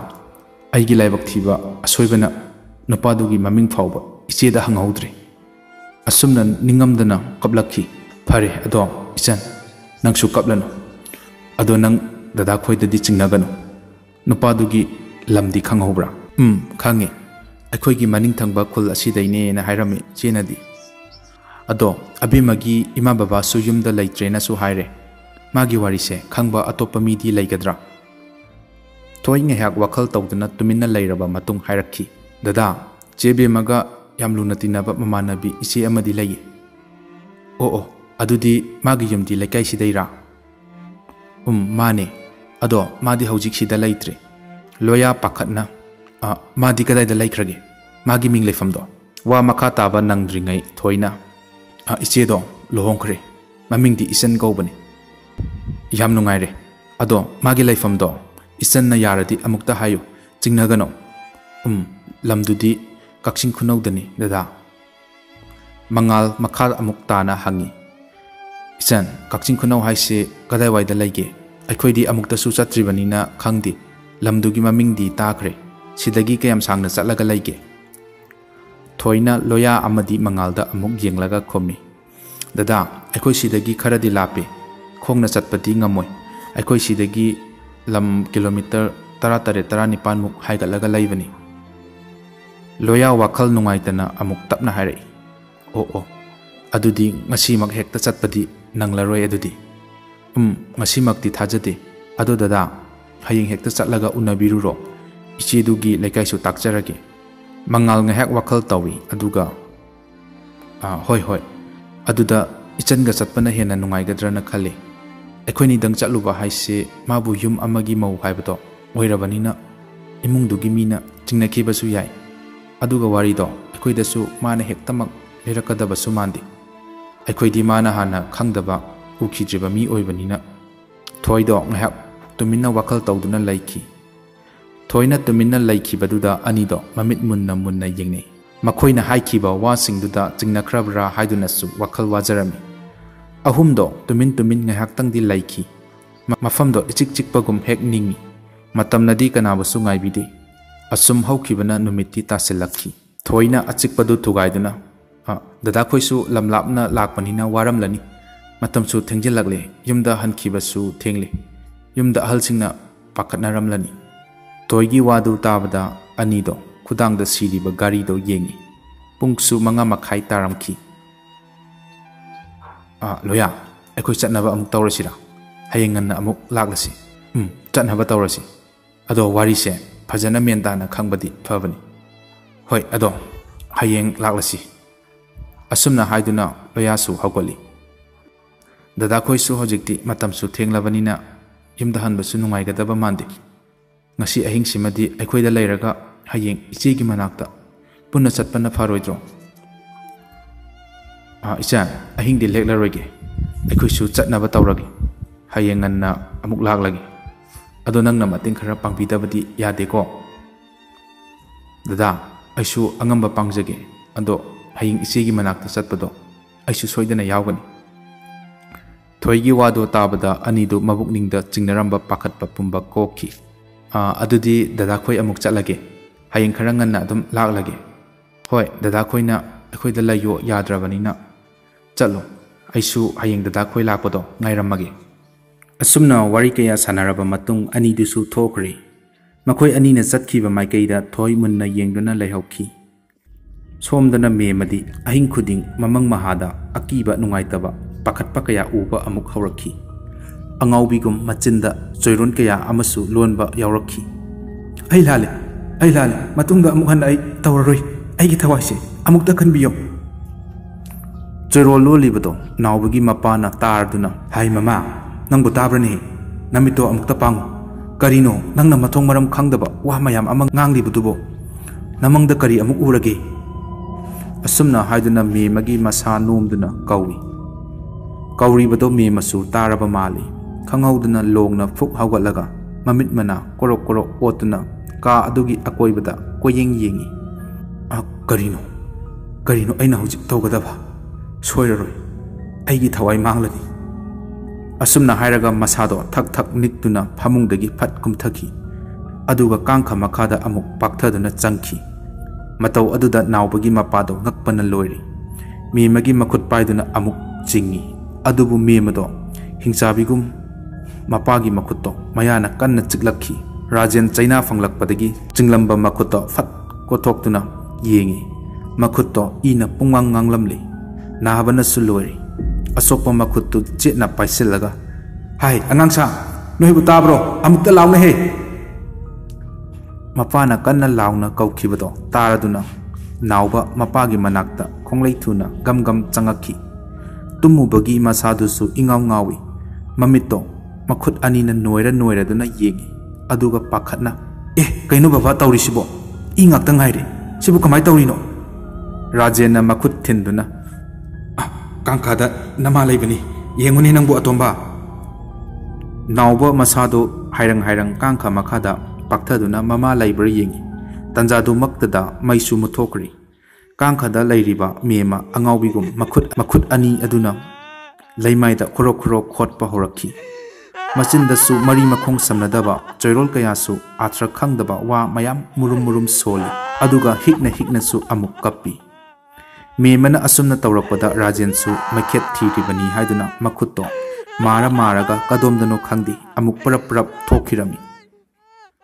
ꯑꯩꯒꯤ ꯂꯥꯏꯕꯛ ꯊꯤꯕ ꯑꯁꯣꯏꯕꯅ ꯅꯨꯄꯥꯗꯨꯒꯤ ꯃꯃꯤꯡ ꯐꯥꯎꯕ ꯏꯆꯦꯗ ꯍꯪꯍꯧꯗ꯭ꯔꯦ꯫ ꯑꯁꯨꯝꯅ ꯅꯤꯡꯉꯝꯗꯅ ꯀꯞꯂꯛꯈꯤ꯫ ꯐꯔꯦ ꯑꯗꯣ ꯏꯆꯟ, ꯅꯪꯁꯨ ꯀꯞꯂꯅꯨ꯫ ꯑꯗꯣ ꯅꯪ ꯗꯗꯥ ꯈꯣꯏꯗꯗꯤ ꯆꯤꯡꯅꯒꯅꯨ꯫ ꯅꯨꯄꯥꯗꯨꯒꯤ ꯂꯝꯗꯤ ꯈꯪꯍꯧꯕ꯭ꯔꯥ? ꯈꯪꯉꯦ꯫ ꯑꯩꯈꯣꯏꯒꯤ ꯃꯅꯤꯡ ꯊꯪꯕ ꯈꯨꯜ ꯑꯁꯤꯗꯩꯅꯦꯅ ꯍꯥꯏꯔꯝꯃꯤ ꯏꯆꯦꯅꯗꯤ꯫ ꯑꯗꯣ ꯑꯕꯦꯝꯃꯒꯤ ꯏꯃꯥ ꯕꯕꯥꯁꯨ ꯌꯨꯝꯗ ꯂꯩꯇ꯭ꯔꯦꯅꯁꯨ ꯍꯥꯏꯔꯦ꯫ ꯃꯥꯒꯤ ꯋꯥꯔꯤꯁꯦ ꯈꯪꯕ ꯑꯇꯣꯞꯄ ꯃꯤꯗꯤ ꯂꯩꯒꯗ꯭ꯔꯥ? ꯊꯣꯏ ꯉꯥꯏꯍꯥꯛ ꯋꯥꯈꯜ ꯇꯧꯗꯨꯅ ꯇꯨꯃꯤꯟꯅ ꯂꯩꯔꯕ ꯃꯇꯨꯡ ꯍꯥꯏꯔꯛꯈꯤ꯫ ꯗꯗꯥ, ꯆꯦ ꯕꯦꯝꯃꯒ ꯌꯥꯝ ꯂꯨꯅ ꯇꯤꯟꯅꯕ ꯃꯃꯥꯟꯅꯕꯤ ꯏꯆꯦ ꯑꯃꯗꯤ ꯂꯩꯌꯦ꯫ ꯑꯣ, ꯑꯗꯨꯗꯤ ꯃꯥꯒꯤ ꯌꯨꯝꯗꯤ ꯂꯩꯀꯥꯏꯁꯤꯗꯩꯔꯥ? ꯃꯥꯅꯦ꯫ ꯑꯗꯣ ꯃꯥꯗꯤ ꯍꯧꯖꯤꯛ ꯁꯤꯗ ꯂꯩꯇ꯭ꯔꯦ꯫ ꯂꯣꯌꯥ ꯄꯥꯈꯠꯅ, ꯃꯥꯗꯤ ꯀꯗꯥꯏꯗ ꯂꯩꯈ꯭ꯔꯒꯦ? ꯃꯥꯒꯤ ꯃꯤꯡ ꯂꯩꯐꯝꯗꯣ? ꯋꯥ ꯃꯈꯥ ꯇꯥꯕ ꯅꯪꯗ꯭ꯔꯤꯉꯩ ꯊꯣꯏꯅ, ꯏꯆꯦꯗꯣ ꯂꯨꯍꯣꯡꯈ꯭ꯔꯦ꯫ ꯃꯃꯤꯡꯗꯤ ꯏꯆꯟ ꯀꯧꯕꯅꯤ꯫ ꯌꯥꯝ ꯅꯨꯡꯉꯥꯏꯔꯦ꯫ ꯑꯗꯣ ꯃꯥꯒꯤ ꯂꯩꯐꯝꯗꯣ ꯏꯆꯟꯅ ꯌꯥꯔꯗꯤ ꯑꯃꯨꯛꯇ ꯍꯥꯏꯌꯨ, ꯆꯤꯡꯅꯒꯅꯣ꯫ ꯂꯝꯗꯨꯗꯤ ꯀꯛꯆꯤꯡ ꯈꯨꯅꯧꯗꯅꯤ ꯗꯗꯥ꯫ ꯃꯉꯥꯜ ꯃꯈꯥ ꯑꯃꯨꯛ ꯇꯥꯅ ꯍꯪꯉꯤ꯫ ꯏꯆꯟ, ꯀꯛꯆꯤꯡ ꯈꯨꯅꯧ ꯍꯥꯏꯁꯦ ꯀꯗꯥꯏꯋꯥꯏꯗ ꯂꯩꯒꯦ? ꯑꯩꯈꯣꯏꯗꯤ ꯑꯃꯨꯛꯇꯁꯨ ꯆꯠꯇ꯭ꯔꯤꯕꯅꯤꯅ ꯈꯪꯗꯦ꯫ ꯂꯝꯗꯨꯒꯤ ꯃꯃꯤꯡꯗꯤ ꯇꯥꯈ꯭ꯔꯦ꯫ ꯁꯤꯗꯒꯤ ꯀꯌꯥꯝ ꯁꯥꯡꯅ ꯆꯠꯂꯒ ꯂꯩꯒꯦ? ꯊꯣꯏꯅ ꯂꯣꯌꯥ ꯑꯃꯗꯤ ꯃꯉꯥꯜꯗ ꯑꯃꯨꯛ ꯌꯦꯡꯂꯒ ꯈꯨꯝꯃꯤ꯫ ꯗꯗꯥ, ꯑꯩꯈꯣꯏ ꯁꯤꯗꯒꯤ ꯈꯔꯗꯤ ꯂꯥꯞꯄꯦ꯫ ꯈꯣꯡꯅ ꯆꯠꯄꯗꯤ ꯉꯝꯃꯣꯏ꯫ ꯑꯩꯈꯣꯏ ꯁꯤꯗꯒꯤ ꯂꯝ ꯀꯤꯂꯣꯃꯤꯇꯔ 18-19 ꯃꯨꯛ ꯍꯥꯏꯒꯠꯂꯒ ꯂꯩꯕꯅꯤ꯫ ꯂꯣꯌꯥ ꯋꯥꯈꯜ ꯅꯨꯡꯉꯥꯏꯇꯅ ꯑꯃꯨꯛ ꯇꯞꯅ ꯍꯥꯏꯔꯛꯏ꯫ ꯑꯣ, ꯑꯗꯨꯗꯤ ꯉꯁꯤꯃꯛ ꯍꯦꯛꯇ ꯆꯠꯄꯗꯤ ꯅꯪꯂꯔꯣꯏ ꯑꯗꯨꯗꯤ? ꯉꯁꯤꯃꯛꯇꯤ ꯊꯥꯖꯗꯦ꯫ ꯑꯗꯣ ꯗꯗꯥ, ꯍꯌꯦꯡ ꯍꯦꯛꯇ ꯆꯠꯂꯒ ꯎꯅꯕꯤꯔꯨꯔꯣ꯫ ꯏꯆꯦꯗꯨꯒꯤ ꯂꯩꯀꯥꯏꯁꯨ ꯇꯥꯛꯆꯔꯒꯦ꯫ ꯃꯉꯥꯜ ꯉꯥꯏꯍꯥꯛ ꯋꯥꯈꯜ ꯇꯧꯏ, ꯑꯗꯨꯒ ꯍꯣꯏ, ꯑꯗꯨꯗ ꯏꯆꯟꯒ ꯆꯠꯄꯅ ꯍꯦꯟꯅ ꯅꯨꯡꯉꯥꯏꯒꯗ꯭ꯔꯅ ꯈꯜꯂꯤ꯫ ꯑꯩꯈꯣꯏꯅꯤꯗꯪ ꯆꯠꯂꯨꯕ ꯍꯥꯏꯁꯦ ꯃꯥꯕꯨ ꯌꯨꯝ ꯑꯃꯒꯤ ꯃꯧ ꯍꯥꯏꯕꯗꯣ ꯑꯣꯏꯔꯕꯅꯤꯅ ꯏꯃꯨꯡꯗꯨꯒꯤ ꯃꯤꯅ ꯆꯤꯡꯅꯈꯤꯕꯁꯨ ꯌꯥꯏ꯫ ꯑꯗꯨꯒ ꯋꯥꯔꯤꯗꯣ ꯑꯩꯈꯣꯏꯗꯁꯨ ꯃꯥꯅ ꯍꯦꯛꯇꯃꯛ ꯂꯤꯔꯛꯀꯗꯕꯁꯨ ꯃꯥꯟꯗꯦ꯫ ꯑꯩꯈꯣꯏꯗꯤ ꯃꯥꯅ ꯍꯥꯟꯅ ꯈꯪꯗꯕ ꯎꯈꯤꯗ꯭ꯔꯤꯕ ꯃꯤ ꯑꯣꯏꯕꯅꯤꯅ꯫ ꯊꯣꯏꯗꯣ ꯉꯥꯏꯍꯥꯛ ꯇꯨꯃꯤꯟꯅ ꯋꯥꯈꯜ ꯇꯧꯗꯨꯅ ꯂꯩꯈꯤ꯫ ꯊꯣꯏꯅ ꯇꯨꯃꯤꯟꯅ ꯂꯩꯈꯤꯕꯗꯨꯗ ꯑꯅꯤꯗꯣ ꯃꯃꯤꯠ ꯃꯨꯟꯅ ꯌꯦꯡꯅꯩ꯫ ꯃꯈꯣꯏꯅ ꯍꯥꯏꯈꯤꯕ ꯋꯥꯁꯤꯡꯗꯨꯗ ꯆꯤꯡꯅꯈ꯭ꯔꯕ꯭ꯔꯥ ꯍꯥꯏꯗꯨꯅꯁꯨ ꯋꯥꯈꯜ ꯋꯥꯖꯔꯝꯃꯤ꯫ ꯑꯍꯨꯝꯗꯣ ꯇꯨꯃꯤꯟ ꯉꯥꯏꯍꯥꯛꯇꯪꯗꯤ ꯂꯩꯈꯤ꯫ ꯃꯐꯝꯗꯣ ꯏꯆꯤꯛ ꯆꯤꯛꯄꯒꯨꯝ ꯍꯦꯛ ꯅꯤꯡꯉꯤ꯫ ꯃꯇꯝꯅꯗꯤ ꯀꯅꯥꯕꯨꯁꯨ ꯉꯥꯏꯕꯤꯗꯦ꯫ ꯑꯁꯨꯝ ꯍꯧꯈꯤꯕꯅ ꯅꯨꯃꯤꯠꯇꯤ ꯇꯥꯁꯤꯜꯂꯛꯈꯤ꯫ ꯊꯣꯏꯅ ꯑꯆꯤꯛꯄꯗꯨ ꯊꯨꯒꯥꯏꯗꯨꯅ, ꯗꯗꯥꯈꯣꯏꯁꯨ ꯂꯝ ꯂꯥꯞꯅ ꯂꯥꯛꯄꯅꯤꯅ ꯋꯥꯔꯝꯂꯅꯤ꯫ ꯃꯇꯝꯁꯨ ꯊꯦꯡꯖꯤꯜꯂꯛꯂꯦ꯫ ꯌꯨꯝꯗ ꯍꯟꯈꯤꯕꯁꯨ ꯊꯦꯡꯂꯦ꯫ ꯌꯨꯝꯗ ꯑꯍꯜꯁꯤꯡꯅ ꯄꯥꯈꯠꯅꯔꯝꯂꯅꯤ꯫ ꯊꯣꯏꯒꯤ ꯋꯥꯗꯨ ꯇꯥꯕꯗ ꯑꯅꯤꯗꯣ ꯈꯨꯗꯥꯡꯗ ꯁꯤꯔꯤꯕ ꯒꯥꯔꯤꯗꯣ ꯌꯦꯡꯉꯤ꯫ ꯄꯨꯡꯁꯨ 5:30 ꯇꯥꯔꯝꯈꯤ꯫ ꯂꯣꯌꯥ, ꯑꯩꯈꯣꯏ ꯆꯠꯅꯕ ꯑꯃꯨꯛ ꯇꯧꯔꯁꯤꯔꯥ? ꯍꯌꯦꯡ ꯉꯟꯅ ꯑꯃꯨꯛ ꯂꯥꯛꯂꯁꯤ꯫ ꯆꯠꯅꯕ ꯇꯧꯔꯁꯤ꯫ ꯑꯗꯣ ꯋꯥꯔꯤꯁꯦ ꯐꯖꯅ ꯃꯦꯟ ꯇꯥꯅ ꯈꯪꯕꯗꯤ ꯐꯕꯅꯤ꯫ ꯍꯣꯏ, ꯑꯗꯣ ꯍꯌꯦꯡ ꯂꯥꯛꯂꯁꯤ꯫ ꯑꯁꯨꯝꯅ ꯍꯥꯏꯗꯨꯅ ꯂꯣꯌꯥꯁꯨ ꯍꯧꯒꯠꯂꯤ꯫ ꯗꯗꯥꯈꯣꯏꯁꯨ ꯍꯧꯖꯤꯛꯇꯤ ꯃꯇꯝꯁꯨ ꯊꯦꯡꯂꯕꯅꯤꯅ ꯌꯨꯝꯗ ꯍꯟꯕꯁꯨ ꯅꯨꯡꯉꯥꯏꯒꯗꯕ ꯃꯥꯟꯗꯦ꯫ ꯉꯁꯤ ꯑꯍꯤꯡꯁꯤꯃꯗꯤ ꯑꯩꯈꯣꯏꯗ ꯂꯩꯔꯒ ꯍꯌꯦꯡ ꯏꯆꯦꯒꯤ ꯃꯅꯥꯛꯇ ꯄꯨꯟꯅ ꯆꯠꯄꯅ ꯐꯔꯣꯏꯗ꯭ꯔꯣ? ꯏꯆꯟ, ꯑꯍꯤꯡꯗꯤ ꯂꯦꯛꯂꯔꯣꯏꯒꯦ꯫ ꯑꯩꯈꯣꯏꯁꯨ ꯆꯠꯅꯕ ꯇꯧꯔꯒꯦ꯫ ꯍꯌꯦꯡ ꯉꯟꯅ ꯑꯃꯨꯛ ꯂꯥꯛꯂꯒꯦ꯫ ꯑꯗꯣ ꯅꯪꯅ ꯃꯇꯦꯡ ꯈꯔ ꯄꯥꯡꯕꯤꯗꯕꯗꯤ ꯌꯥꯗꯦꯀꯣ? ꯗꯗꯥ, ꯑꯩꯁꯨ ꯑꯉꯝꯕ ꯄꯥꯡꯖꯒꯦ꯫ ꯑꯗꯣ ꯍꯌꯦꯡ ꯏꯆꯦꯒꯤ ꯃꯅꯥꯛꯇ ꯆꯠꯄꯗꯣ ꯑꯩꯁꯨ ꯁꯣꯏꯗꯅ ꯌꯥꯎꯒꯅꯤ꯫ ꯊꯣꯏꯒꯤ ꯋꯥꯗꯣ ꯇꯥꯕꯗ ꯑꯅꯤꯗꯨ ꯃꯕꯨꯛꯅꯤꯡꯗ ꯆꯤꯡꯅꯔꯝꯕ ꯄꯥꯈꯠꯄ ꯄꯨꯝꯕ ꯀꯣꯛꯈꯤ꯫ ꯑꯗꯨꯗꯤ ꯗꯗꯥꯈꯣꯏ ꯑꯃꯨꯛ ꯆꯠꯂꯒꯦ꯫ ꯍꯌꯦꯡ ꯈꯔ ꯉꯟꯅ ꯑꯗꯨꯝ ꯂꯥꯛꯂꯒꯦ꯫ ꯍꯣꯏ, ꯗꯗꯥꯈꯣꯏꯅ ꯑꯩꯈꯣꯏꯗ ꯂꯩꯌꯣ ꯌꯥꯗ꯭ꯔꯕꯅꯤꯅ ꯆꯠꯂꯣ꯫ ꯑꯩꯁꯨ ꯍꯌꯦꯡ ꯗꯗꯥꯈꯣꯏ ꯂꯥꯛꯄꯗꯣ ꯉꯥꯏꯔꯝꯃꯒꯦ꯫ ꯑꯁꯨꯝꯅ ꯋꯥꯔꯤ ꯀꯌꯥ ꯁꯥꯟꯅꯔꯕ ꯃꯇꯨꯡ ꯑꯅꯤꯗꯨꯁꯨ ꯊꯣꯛꯈ꯭ꯔꯦ꯫ ꯃꯈꯣꯏ ꯑꯅꯤꯅ ꯆꯠꯈꯤꯕ ꯃꯥꯏꯀꯩꯗ ꯊꯣꯏ ꯃꯨꯟꯅ ꯌꯦꯡꯗꯨꯅ ꯂꯩꯍꯧꯈꯤ꯫ ꯁꯣꯝꯗꯅ ꯃꯦꯃꯗꯤ ꯑꯍꯤꯡ ꯈꯨꯗꯤꯡ ꯃꯃꯪ ꯃꯍꯥꯗ ꯑꯀꯤꯕ ꯅꯨꯡꯉꯥꯏꯇꯕ ꯄꯥꯈꯠꯄ ꯀꯌꯥ ꯎꯕ ꯑꯃꯨꯛ ꯍꯧꯔꯛꯈꯤ꯫ ꯑꯉꯥꯎꯕꯤꯒꯨꯝ ꯃꯆꯤꯟꯗ ꯆꯣꯏꯔꯣꯟ ꯀꯌꯥ ꯑꯃꯁꯨ ꯂꯣꯟꯕ ꯌꯥꯎꯔꯛꯈꯤ꯫ ꯑꯩ ꯂꯥꯜꯂꯦ, ꯃꯇꯨꯡꯗ ꯑꯃꯨꯛ ꯍꯟꯅ ꯑꯩ ꯇꯧꯔꯔꯣꯏ꯫ ꯑꯩꯒꯤ ꯊꯋꯥꯏꯁꯦ ꯑꯃꯨꯛꯇ ꯈꯟꯕꯤꯌꯣ꯫ ꯆꯣꯏꯔꯣꯜ ꯂꯣꯜꯂꯤꯕꯗꯣ ꯅꯥꯎꯕꯒꯤ ꯃꯄꯥꯅ ꯇꯥꯔꯗꯨꯅ, ꯍꯥꯏ ꯃꯃꯥ, ꯅꯪꯕꯨ ꯇꯥꯕ꯭ꯔꯅꯦ? ꯅꯃꯤꯠꯇꯣ ꯑꯃꯨꯛꯇ ꯄꯥꯡꯉꯨ꯫ ꯀꯔꯤꯅꯣ ꯅꯪꯅ ꯃꯊꯣꯡ ꯃꯔꯝ ꯈꯪꯗꯕ ꯋꯥ ꯃꯌꯥꯝ ꯑꯃ ꯉꯥꯡꯂꯤꯕꯗꯨꯕꯣ? ꯅꯃꯪꯗ ꯀꯔꯤ ꯑꯃꯨꯛ ꯎꯔꯒꯦ? ꯑꯁꯨꯝꯅ ꯍꯥꯏꯗꯨꯅ ꯃꯦꯃꯒꯤ ꯃꯁꯥ ꯅꯣꯝꯗꯨꯅ ꯀꯧꯏ꯫ ꯀꯧꯔꯤꯕꯗꯣ ꯃꯦꯃꯁꯨ ꯇꯥꯔꯕ ꯃꯥꯜꯂꯤ꯫ ꯈꯪꯍꯧꯗꯅ ꯂꯣꯡꯅ ꯐꯨꯛ ꯍꯧꯒꯠꯂꯒ ꯃꯃꯤꯠ ꯃꯅꯥ ꯀꯣꯔꯣꯛ ꯑꯣꯠꯇꯨꯅ ꯀꯥ ꯑꯗꯨꯒꯤ ꯑꯀꯣꯏꯕꯗ ꯀꯣꯏꯌꯦꯡ ꯌꯦꯡꯉꯤ꯫ ꯀꯔꯤꯅꯣ ꯑꯩꯅ ꯍꯧꯖꯤꯛ ꯇꯧꯒꯗꯕ? ꯁꯣꯏꯔꯔꯣꯏ, ꯑꯩꯒꯤ ꯊꯋꯥꯏ ꯃꯥꯡꯂꯅꯤ꯫ asumna hairaga masado thak thak niktuna phamungdagi phat kumthaki aduga kangkha makhada amuk pakthaduna changki matau aduda nawbagi mapado ngakpana loiri mi magi makhut paiduna amuk chingi adubu mi mado hingchabigum mapagi makhutto mayana kanna chiklakhi Rajen China fanglakpadagi chinglamba makhutto phat kothokduna yengi makhutto ina pungwang nganglamli nahabana sulori asokpa makhuttu chetna paisilaga hai angangsa noibu tabro amukta launa he mapana kanna launa kaukibado taraduna nauba mapagi manakta khonglei thuna gam gam changakhi tumubagi masadusu ingaw ngawi mamitto makhut anina noira duna yengi aduga pakhatna kaino baba tawrisibo ingakta ngaire sibu kamai tawrino Rajena makhut thinduna kangkhada nama leibani yenguni nangbu atomba nauba masado hairang kangkha makhada pakthaduna mama leibra yengi tanjadu maktada maisu muthokri kangkhada leiriba mema angaubigum makhut ani aduna leimaida khoro khotpa horakhi machindasu mari makhong samnadaba choirol kayasu atra khangdaba wa mayam murum soli aduga hikna su amuk kappi memana asumna tawrakpada Rajensu makhet thiribani haiduna makhutto maraga kadomdano khangdi amuk parap thokhirami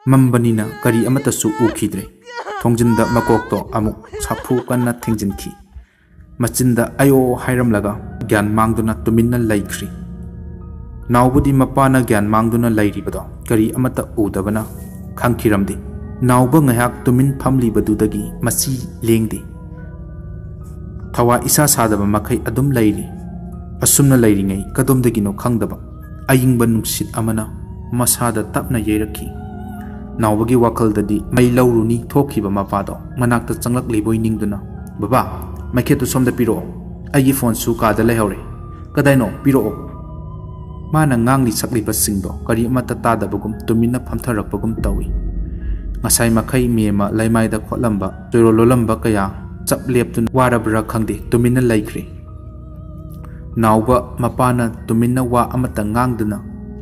mambanina kari amatasu ukhidre thongjinda makokto amuk saphu kanna thengjinki machinda ayo hairamlaga gyan mangduna tuminna laikri naubudi mapana gyan mangduna lairibado kari amata udabana khangkhiramdi nauba ngayak tumin phamlibadudagi masi lengdi thawa isa sadaba makai adum lairi asumna lairi ngai kadomdagino khangdaba ayingba nungsit amana masada tapna yerakhi nawbagi wakaldadi mai lauruni thokhiba mapado manakta changlak leiboi ningduna baba maiketu somda piro ayi phone su kada lehore kadaino piro mana ngangli sakliba singdo kari amata tadabagum tumina phamtharakpagum tawi ngasai makai mema laimaida khotlamba toirololamba kaya chap leptun warabra khangde tumina laikri nauba mapana tumina wa amata ngangduna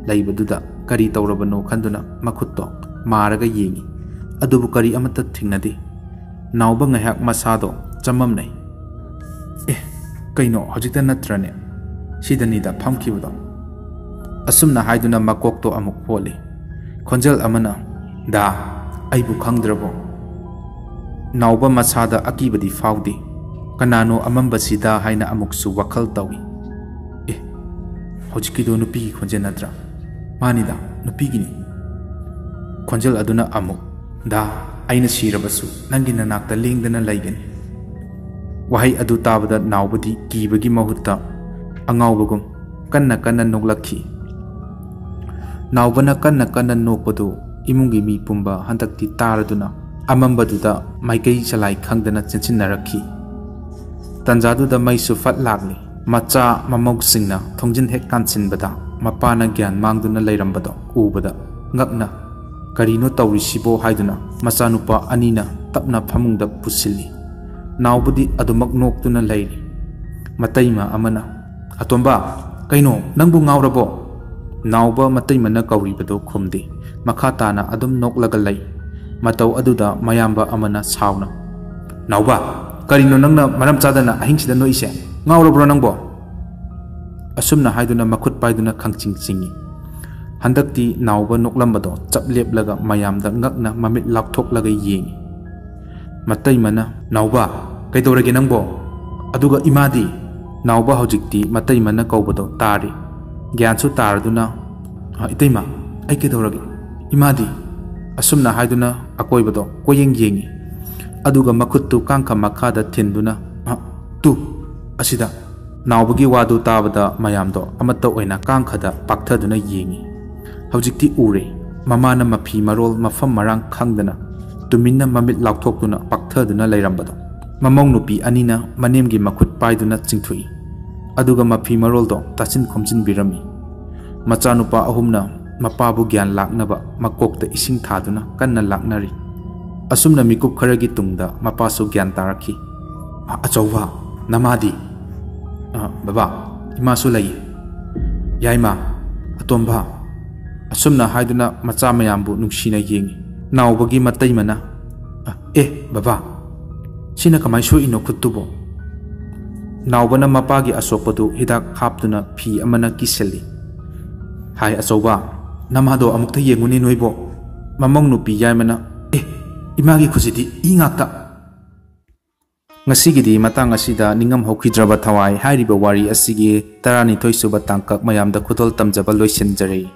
laibaduda kari tawrabano khanduna makhutto maraga yengi adubu kari amata thingnade nauba ngahak masado chamamnai kaino hojikta natrane sidanida phamkibado asumna haiduna makokto amuk holi khonjal amana da aibu khangdrabo nauba masada akibadi faudi kanano amambasida haina amuksu wakhal tawi hojikido nupi khonjenadra manida nupigini khonjal aduna amuk da aina sirabasu nangi nanakta lengdana laigani wahai adu tabada naubadi kibagi mahutta angaubagum kanna noglakhi naubana kanna nokpadu imungi mi pumba handakti taraduna amambaduda maikai salai khangdana chinchinarakhi tanjaduda maisu fat lagni macha mamog singna thongjin hek kansinbada mapana gyan mangduna leirambado ubada ngakna karino tawrisibo haiduna machanupa anina tapna phamungda pusilli naubudi adumak noktuna leiri mataima amana atomba kaino nangbu ngaurabo nauba mataimana kauribado khumdi makhatana adum noklaga lei matau aduda mayamba amana sauna nauba karino nangna maram chadana ahingsida noise ngaurobro nangbo asumna haiduna makhut paiduna khangchingchingi handakti nauba noklambado chapleplaga mayamda ngakna mamit lakthoklaga yengi mataimana nauba kaidorage nangbo aduga imadi nauba hojikti mataimana kaubado tari gyansu taraduna itaima ai kaidorage imadi asumna haiduna akoibado koyeng yengi aduga makhuttu kangkha makhada thinduna tu asida naubagi wadu tabada mayamdo amata oina kangkhada pakthaduna yengi hojikti ure mamana mafi marol mafam marang khangdana tuminna mamit laukthokduna pakthaduna leirambado mamong nupi anina manemgi makhut paiduna chingthui aduga mafi maroldo tachin khomjin birami machanupa ahumna mapabu gyan laknaba makokta ising thaduna kanna laknari asumna mikup kharagi tungda mapasu gyan tarakhi achauwa namadi baba imasu lai yaima ꯑꯇꯣꯝꯕ ꯑꯁꯨꯝꯅ ꯍꯥꯏꯗꯨꯅ ꯃꯆꯥ ꯃꯌꯥꯝꯕꯨ ꯅꯨꯡꯁꯤꯅ ꯌꯦꯡꯉꯤ ꯅꯥꯎꯕꯒꯤ ꯃꯇꯩꯃꯅ ꯕꯕꯥ ꯁꯤꯅ ꯀꯃꯥꯏ ꯁꯣꯛꯏꯅꯣ ꯈꯨꯠꯇꯨꯕꯣ ꯅꯥꯎꯕꯅ ꯃꯄꯥꯒꯤ ꯑꯁꯣꯛꯄꯗꯨ ꯍꯤꯗꯥꯛ ꯍꯥꯞꯇꯨꯅ ꯐꯤ ꯑꯃꯅ ꯀꯤꯁꯤꯜꯂꯤ ꯍꯥꯏ ꯑꯆꯧꯕ ꯅꯃꯥꯗꯣ ꯑꯃꯨꯛꯇ ꯌꯦꯡꯉꯨꯅꯦ ꯅꯣꯏꯕꯣ ꯃꯃꯧ ꯅꯨꯄꯤ ꯌꯥꯏꯃꯅ ꯏꯃꯥꯒꯤ ꯈꯨꯠꯁꯤꯗꯤ ꯏ ꯉꯥꯛꯇ ꯉꯁꯤꯒꯤꯗꯤ ꯃꯇꯥꯡ ꯑꯁꯤꯗ ꯅꯤꯡꯉꯝꯍꯧꯈꯤꯗ꯭ꯔꯕ ꯊꯋꯥꯏ ꯍꯥꯏꯔꯤꯕ ꯋꯥꯔꯤ ꯑꯁꯤꯒꯤ 12 ꯁꯨꯕ ꯇꯥꯡꯀꯛ ꯃꯌꯥꯝꯗ ꯈꯨꯗꯣꯜ ꯇꯝꯖꯕ ꯂꯣꯏꯁꯤꯟꯖꯔꯦ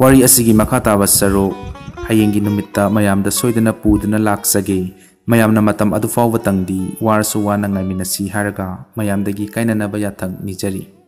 ꯋꯥꯔꯤ ꯑꯁꯤꯒꯤ ꯃꯈꯥ ꯇꯥꯕ ꯁꯔꯨꯛ ꯍꯌꯦꯡꯒꯤ ꯅꯨꯃꯤꯠꯇ ꯃꯌꯥꯝꯗ ꯁꯣꯏꯗꯅ ꯄꯨꯗꯨꯅ ꯂꯥꯛꯆꯒꯦ ꯃꯌꯥꯝꯅ ꯃꯇꯝ ꯑꯗꯨ ꯐꯥꯎꯕꯇꯪꯗꯤ ꯋꯥꯔꯁꯨ ꯋꯥꯅ ꯉꯥꯏꯃꯤꯟꯅꯁꯤ ꯍꯥꯏꯔꯒ ꯃꯌꯥꯝꯗꯒꯤ ꯀꯥꯏꯅꯅꯕ ꯌꯥꯊꯪ ꯅꯤꯖꯔꯤ